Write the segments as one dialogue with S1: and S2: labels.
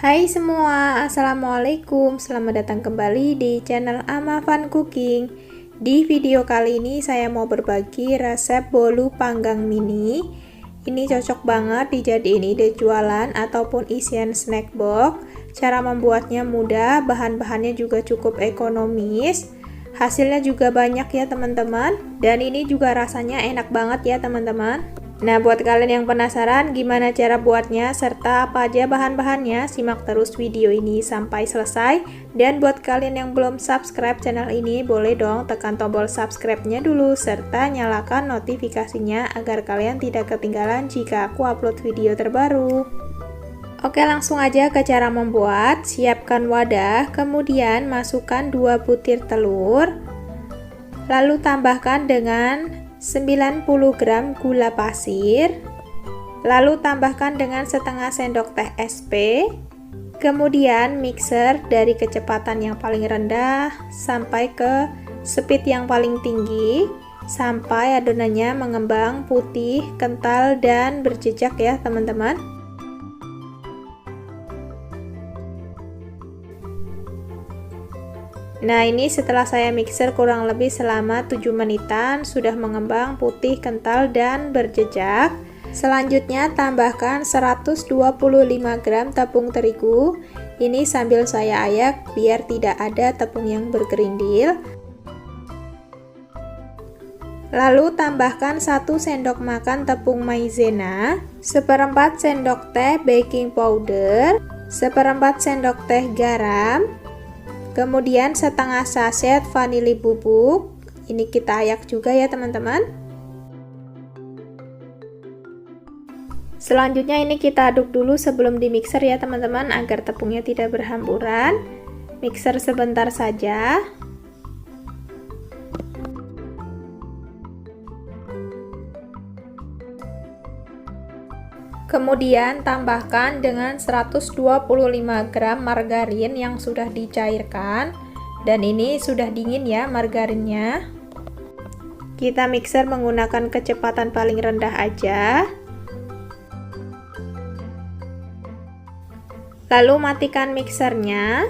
S1: Hai semua, Assalamualaikum. Selamat datang kembali di channel Ama Fun Cooking. Di video kali ini saya mau berbagi resep bolu panggang mini. Ini cocok banget dijadiin ide jualan ataupun isian snack box. Cara membuatnya mudah, bahan-bahannya juga cukup ekonomis. Hasilnya juga banyak ya teman-teman. Dan ini juga rasanya enak banget ya teman-teman. Nah, buat kalian yang penasaran gimana cara buatnya serta apa aja bahan-bahannya, simak terus video ini sampai selesai. Dan buat kalian yang belum subscribe channel ini, boleh dong tekan tombol subscribe-nya dulu serta nyalakan notifikasinya agar kalian tidak ketinggalan jika aku upload video terbaru. Oke, langsung aja ke cara membuat. Siapkan wadah, kemudian masukkan 2 butir telur. Lalu tambahkan dengan 90 gram gula pasir, lalu tambahkan dengan setengah sendok teh SP, kemudian mixer dari kecepatan yang paling rendah sampai ke speed yang paling tinggi sampai adonannya mengembang putih, kental, dan berjejak ya teman-teman. Nah, ini setelah saya mixer kurang lebih selama 7 menitan, sudah mengembang putih, kental, dan berjejak. Selanjutnya tambahkan 125 gram tepung terigu. Ini sambil saya ayak biar tidak ada tepung yang bergerindil. Lalu tambahkan 1 sendok makan tepung maizena, 1/4 sendok teh baking powder, 1/4 sendok teh garam, kemudian setengah saset vanili bubuk. Ini kita ayak juga ya teman-teman. Selanjutnya ini kita aduk dulu sebelum di mixer ya teman-teman agar tepungnya tidak berhamburan. Mixer sebentar saja. Kemudian tambahkan dengan 125 gram margarin yang sudah dicairkan, dan ini sudah dingin ya margarinnya. Kita mixer menggunakan kecepatan paling rendah aja. Lalu matikan mixernya.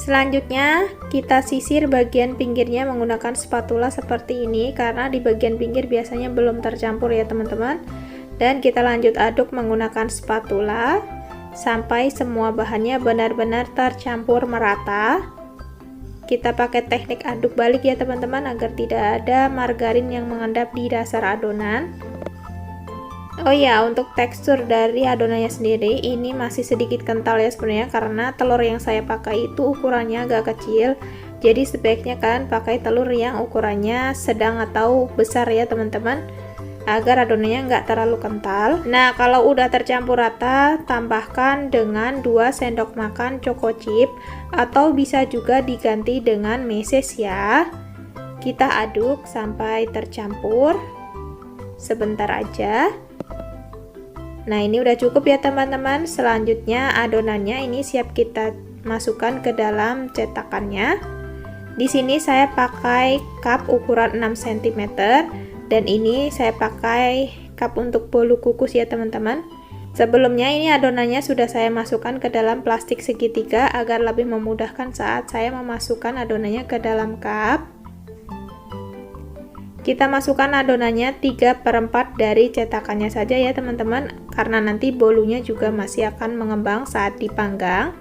S1: Selanjutnya kita sisir bagian pinggirnya menggunakan spatula seperti ini karena di bagian pinggir biasanya belum tercampur ya teman-teman. Dan kita lanjut aduk menggunakan spatula sampai semua bahannya benar-benar tercampur merata. Kita pakai teknik aduk balik ya teman-teman agar tidak ada margarin yang mengendap di dasar adonan. Oh ya, untuk tekstur dari adonannya sendiri ini masih sedikit kental ya sebenarnya karena telur yang saya pakai itu ukurannya agak kecil. Jadi sebaiknya kalian pakai telur yang ukurannya sedang atau besar ya teman-teman, agar adonannya nggak terlalu kental. Nah, kalau udah tercampur rata, tambahkan dengan 2 sendok makan choco chip atau bisa juga diganti dengan meses ya. Kita aduk sampai tercampur sebentar aja. Nah, ini udah cukup ya teman-teman. Selanjutnya adonannya ini siap kita masukkan ke dalam cetakannya. Di sini saya pakai cup ukuran 6 cm. Dan ini saya pakai cup untuk bolu kukus ya teman-teman. Sebelumnya ini adonannya sudah saya masukkan ke dalam plastik segitiga agar lebih memudahkan saat saya memasukkan adonannya ke dalam cup. Kita masukkan adonannya 3/4 dari cetakannya saja ya teman-teman, karena nanti bolunya juga masih akan mengembang saat dipanggang.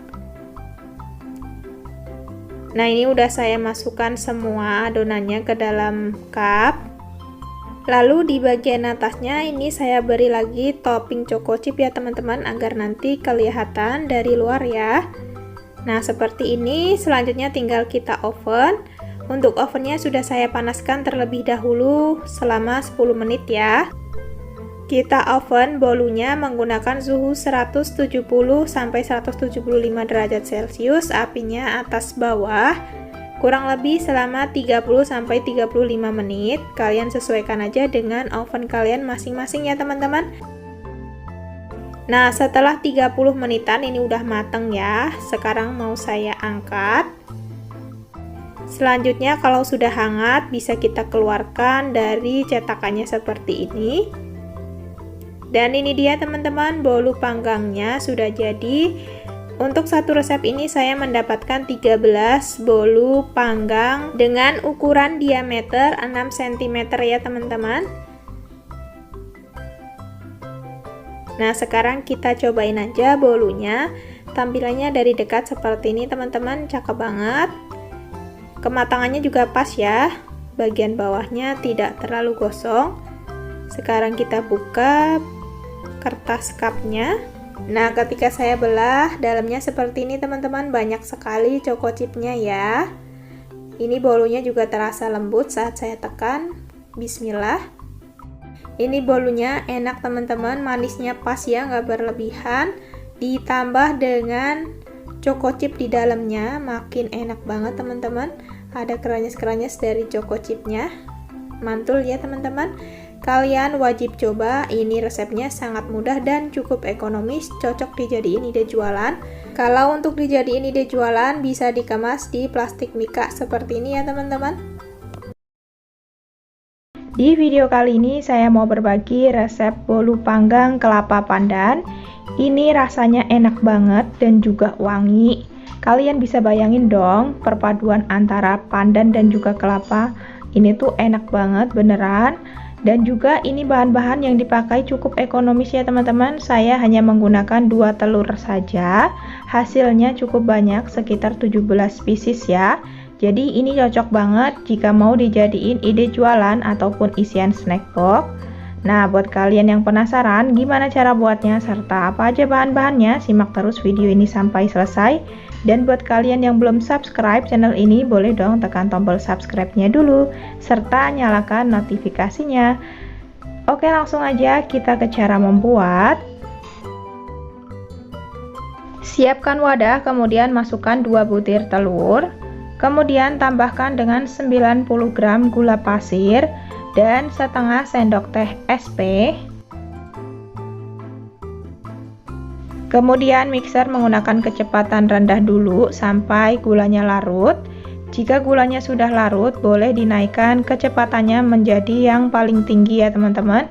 S1: Nah, ini udah saya masukkan semua adonannya ke dalam cup. Lalu di bagian atasnya ini saya beri lagi topping choco chip ya teman-teman agar nanti kelihatan dari luar ya. Nah, seperti ini. Selanjutnya tinggal kita oven. Untuk ovennya sudah saya panaskan terlebih dahulu selama 10 menit ya. Kita oven bolunya menggunakan suhu 170 sampai 175 derajat Celcius, apinya atas bawah. Kurang lebih selama 30 sampai 35 menit. Kalian sesuaikan aja dengan oven kalian masing-masing ya teman-teman. Nah, setelah 30 menitan ini udah mateng ya. Sekarang mau saya angkat. Selanjutnya kalau sudah hangat bisa kita keluarkan dari cetakannya seperti ini. Dan ini dia teman-teman, bolu panggangnya sudah jadi. Untuk satu resep ini saya mendapatkan 13 bolu panggang dengan ukuran diameter 6 cm ya teman-teman. Nah, sekarang kita cobain aja bolunya. Tampilannya dari dekat seperti ini teman-teman, cakep banget. Kematangannya juga pas ya. Bagian bawahnya tidak terlalu gosong. Sekarang kita buka kertas cupnya. Nah, ketika saya belah, dalamnya seperti ini teman-teman, banyak sekali choco chipnya ya. Ini bolunya juga terasa lembut saat saya tekan. Bismillah. Ini bolunya enak teman-teman, manisnya pas ya, nggak berlebihan. Ditambah dengan choco chip di dalamnya, makin enak banget teman-teman. Ada keranyes-keranyes dari choco chipnya. Mantul ya teman-teman. Kalian wajib coba, ini resepnya sangat mudah dan cukup ekonomis, cocok dijadiin ide jualan. Kalau untuk dijadiin ide jualan, bisa dikemas di plastik mika seperti ini ya teman-teman. Di video kali ini saya mau berbagi resep bolu panggang kelapa pandan. Ini rasanya enak banget dan juga wangi. Kalian bisa bayangin dong perpaduan antara pandan dan juga kelapa. Ini tuh enak banget beneran. Dan juga ini bahan-bahan yang dipakai cukup ekonomis ya teman-teman. Saya hanya menggunakan 2 telur saja. Hasilnya cukup banyak, sekitar 17 pieces ya. Jadi ini cocok banget jika mau dijadiin ide jualan ataupun isian snack box. Nah, buat kalian yang penasaran gimana cara buatnya serta apa aja bahan-bahannya, simak terus video ini sampai selesai. Dan buat kalian yang belum subscribe channel ini, boleh dong tekan tombol subscribe-nya dulu, serta nyalakan notifikasinya. Oke, langsung aja kita ke cara membuat. Siapkan wadah, kemudian masukkan 2 butir telur. Kemudian tambahkan dengan 90 gram gula pasir dan setengah sendok teh SP. Kemudian mixer menggunakan kecepatan rendah dulu sampai gulanya larut. Jika gulanya sudah larut, boleh dinaikkan kecepatannya menjadi yang paling tinggi ya teman-teman.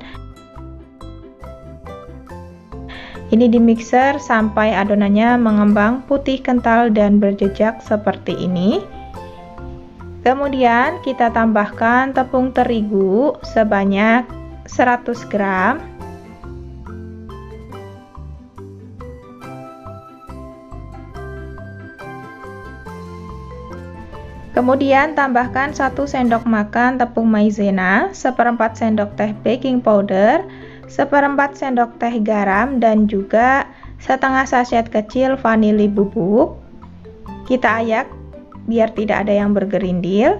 S1: Ini di mixer sampai adonannya mengembang putih kental dan berjejak seperti ini. Kemudian kita tambahkan tepung terigu sebanyak 100 gram. Kemudian tambahkan 1 sendok makan tepung maizena, 1/4 sendok teh baking powder, 1/4 sendok teh garam, dan juga setengah sachet kecil vanili bubuk. Kita ayak biar tidak ada yang bergerindil.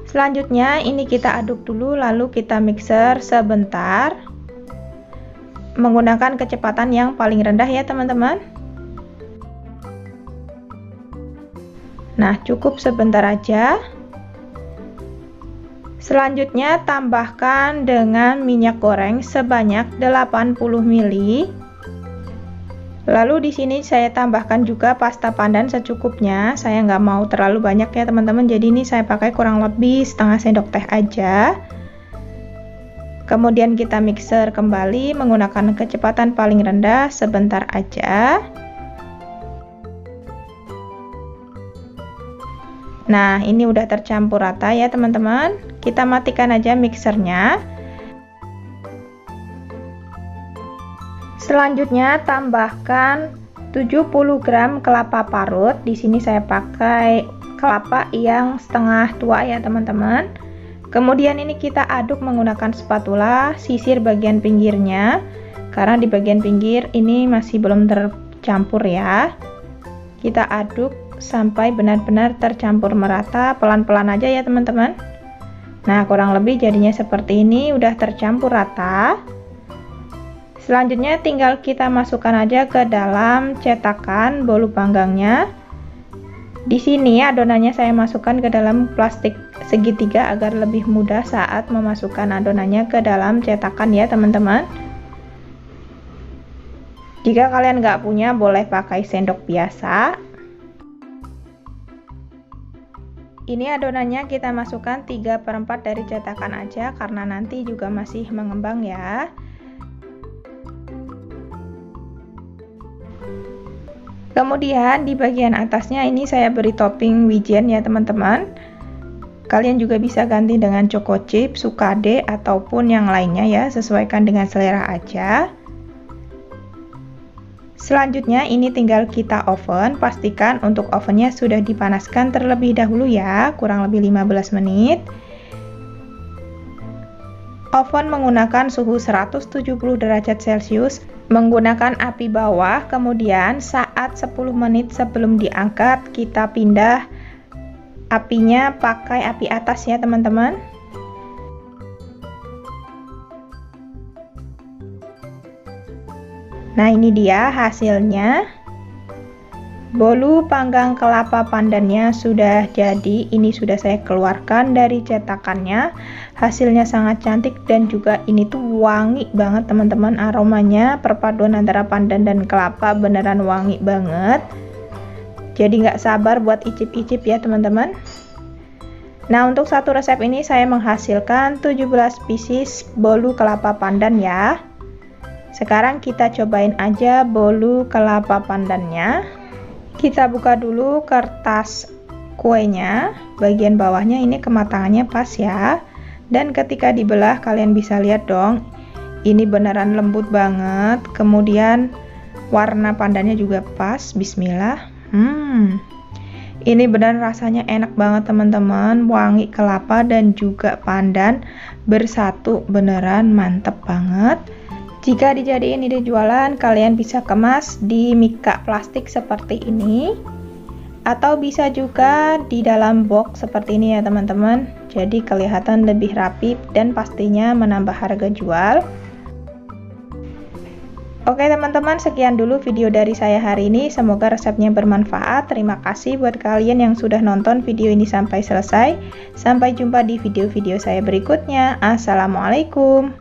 S1: Selanjutnya ini kita aduk dulu, lalu kita mixer sebentar menggunakan kecepatan yang paling rendah ya teman-teman. Nah, cukup sebentar aja. Selanjutnya tambahkan dengan minyak goreng sebanyak 80 ml. Lalu di sini saya tambahkan juga pasta pandan secukupnya. Saya nggak mau terlalu banyak ya teman-teman. Jadi ini saya pakai kurang lebih setengah sendok teh aja. Kemudian kita mixer kembali menggunakan kecepatan paling rendah sebentar aja. Nah, ini udah tercampur rata ya teman-teman. Kita matikan aja mixernya. Selanjutnya tambahkan 70 gram kelapa parut. Di sini saya pakai kelapa yang setengah tua ya teman-teman. Kemudian ini kita aduk menggunakan spatula, sisir bagian pinggirnya. Karena di bagian pinggir ini masih belum tercampur ya. Kita aduk sampai benar-benar tercampur merata, pelan-pelan aja ya teman-teman. Nah, kurang lebih jadinya seperti ini, udah tercampur rata. Selanjutnya tinggal kita masukkan aja ke dalam cetakan bolu panggangnya. Di sini adonannya saya masukkan ke dalam plastik segitiga agar lebih mudah saat memasukkan adonannya ke dalam cetakan ya teman-teman. Jika kalian nggak punya, boleh pakai sendok biasa. Ini adonannya kita masukkan 3/4 dari cetakan aja karena nanti juga masih mengembang ya. Kemudian di bagian atasnya ini saya beri topping wijen ya teman-teman. Kalian juga bisa ganti dengan choco chip, sukade, ataupun yang lainnya ya, sesuaikan dengan selera aja. Selanjutnya ini tinggal kita oven, pastikan untuk ovennya sudah dipanaskan terlebih dahulu ya, kurang lebih 15 menit. Oven menggunakan suhu 170 derajat Celcius, menggunakan api bawah, kemudian saat 10 menit sebelum diangkat, kita pindah apinya pakai api atas ya teman-teman. Nah ini dia hasilnya. Bolu panggang kelapa pandannya sudah jadi. Ini sudah saya keluarkan dari cetakannya. Hasilnya sangat cantik dan juga ini tuh wangi banget teman-teman. Aromanya perpaduan antara pandan dan kelapa beneran wangi banget. Jadi nggak sabar buat icip-icip ya teman-teman. Nah untuk satu resep ini saya menghasilkan 17 pieces bolu kelapa pandan ya. Sekarang kita cobain aja bolu kelapa pandannya. Kita buka dulu kertas kuenya, bagian bawahnya ini kematangannya pas ya. Dan ketika dibelah kalian bisa lihat dong, ini beneran lembut banget. Kemudian warna pandannya juga pas, bismillah. Ini beneran rasanya enak banget teman-teman, wangi kelapa dan juga pandan bersatu, beneran mantep banget. Jika dijadiin ide jualan, kalian bisa kemas di mika plastik seperti ini, atau bisa juga di dalam box seperti ini ya teman-teman. Jadi kelihatan lebih rapi dan pastinya menambah harga jual. Oke teman-teman, sekian dulu video dari saya hari ini. Semoga resepnya bermanfaat. Terima kasih buat kalian yang sudah nonton video ini sampai selesai. Sampai jumpa di video-video saya berikutnya. Assalamualaikum.